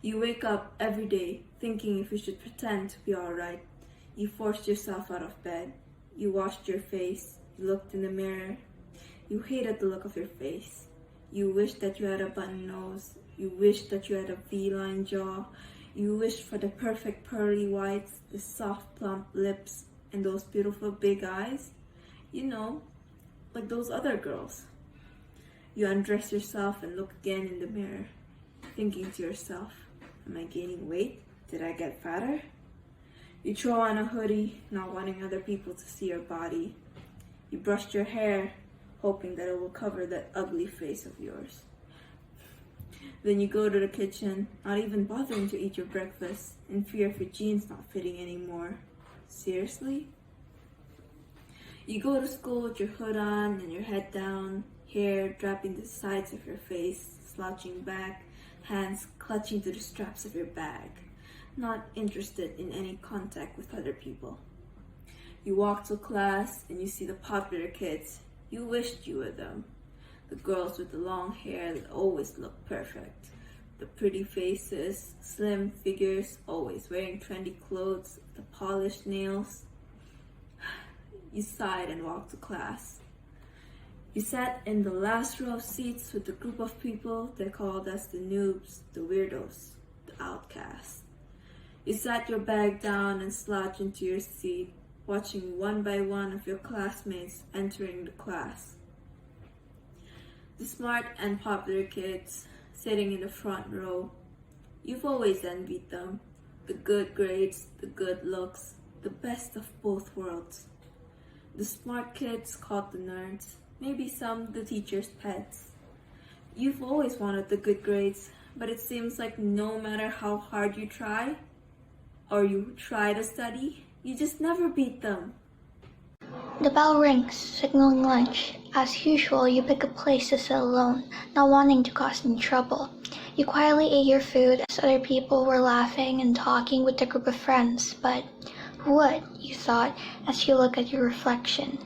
You wake up every day thinking if you should pretend to be alright. You forced yourself out of bed. You washed your face. You looked in the mirror. You hated the look of your face. You wished that you had a button nose. You wished that you had a V-line jaw. You wished for the perfect pearly whites, the soft plump lips, and those beautiful big eyes. You know, like those other girls. You undress yourself and look again in the mirror, thinking to yourself, am I gaining weight? Did I get fatter? You throw on a hoodie, not wanting other people to see your body. You brushed your hair, hoping that it will cover that ugly face of yours. Then you go to the kitchen, not even bothering to eat your breakfast, in fear of your jeans not fitting anymore. Seriously? You go to school with your hood on and your head down, hair dropping to the sides of your face, slouching back, hands clutching to the straps of your bag, not interested in any contact with other people. You walk to class and you see the popular kids. You wished you were them. The girls with the long hair that always look perfect. The pretty faces, slim figures, always wearing trendy clothes, the polished nails. You sighed and walked to class. You sat in the last row of seats with the group of people they called as the noobs, the weirdos, the outcasts. You sat your bag down and slouched into your seat, watching one by one of your classmates entering the class. The smart and popular kids sitting in the front row. You've always envied them. The good grades, the good looks, the best of both worlds. The smart kids called the nerds, maybe some the teacher's pets. You've always wanted the good grades, but it seems like no matter how hard you try, or you try to study, you just never beat them. The bell rings, signaling lunch. As usual, you pick a place to sit alone, not wanting to cause any trouble. You quietly ate your food as other people were laughing and talking with a group of friends, but who would, you thought, as you look at your reflection.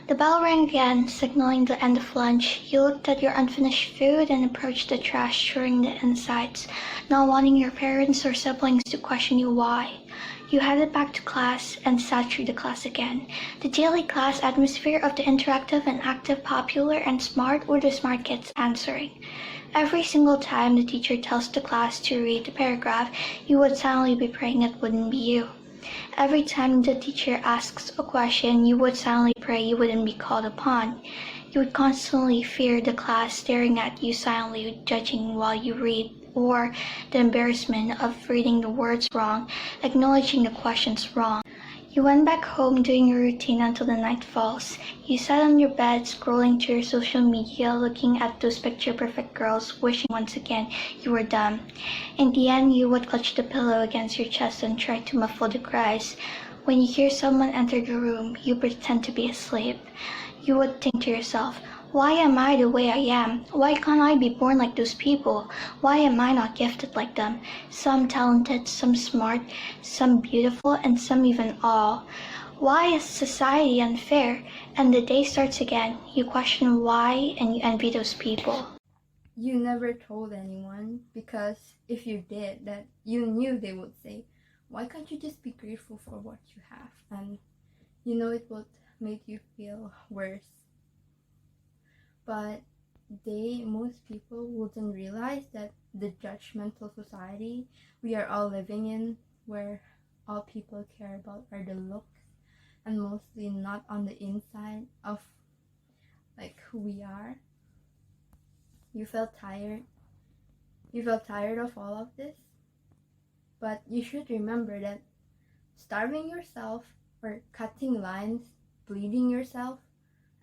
The bell rang again, signaling the end of lunch. You looked at your unfinished food and approached the trash, throwing the insides, not wanting your parents or siblings to question you why. You headed back to class and sat through the class again. The daily class atmosphere of the interactive and active, popular and smart, or the smart kids answering. Every single time the teacher tells the class to read the paragraph, you would silently be praying it wouldn't be you. Every time the teacher asks a question, you would silently pray you wouldn't be called upon. You would constantly fear the class staring at you silently, judging while you read, or the embarrassment of reading the words wrong, acknowledging the questions wrong. You went back home doing your routine until the night falls. You sat on your bed, scrolling through your social media, looking at those picture-perfect girls, wishing once again you were them. In the end, you would clutch the pillow against your chest and try to muffle the cries. When you hear someone enter the room, you pretend to be asleep. You would think to yourself, why am I the way I am? Why can't I be born like those people? Why am I not gifted like them? Some talented, some smart, some beautiful, and some even all. Why is society unfair? And the day starts again. You question why and you envy those people. You never told anyone because if you did, that you knew they would say, why can't you just be grateful for what you have? And you know it would make you feel worse. But most people wouldn't realize that the judgmental society we are all living in, where all people care about are the looks and mostly not on the inside of like who we are. You felt tired. You felt tired of all of this. But you should remember that starving yourself or cutting lines, bleeding yourself,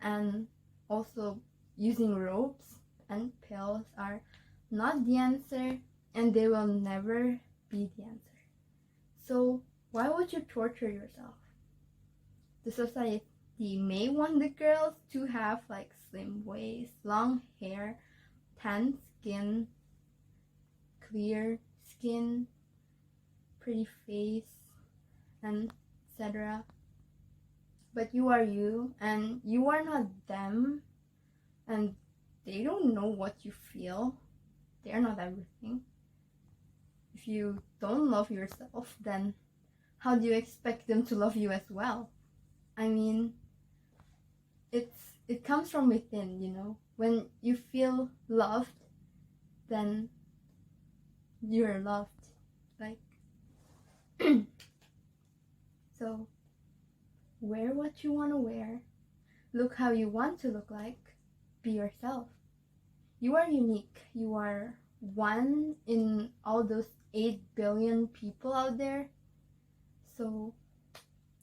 and also using ropes and pills are not the answer, and they will never be the answer. So why would you torture yourself? The society may want the girls to have like slim waist, long hair, tan skin, clear skin, pretty face, and etc. But you are you, and you are not them, and they don't know what you feel. They're not everything. If you don't love yourself, then how do you expect them to love you as well? I mean, it comes from within, you know. When you feel loved, then you're loved. Like, so wear what you want to wear, look how you want to look like, be yourself. You are unique. You are one in all those 8 billion people out there. So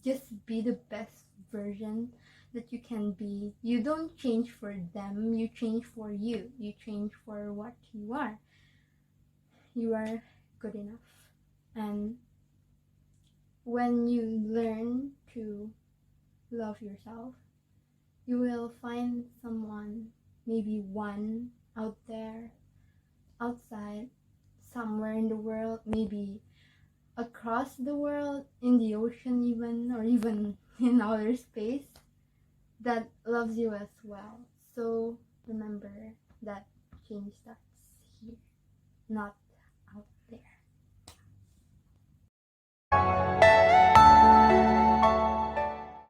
just be the best version that you can be. You don't change for them, you change for you. You change for what you are. You are good enough. And when you learn to love yourself, you will find someone, maybe one out there, outside, somewhere in the world, maybe across the world, in the ocean even, or even in outer space, that loves you as well. So remember that change starts here, not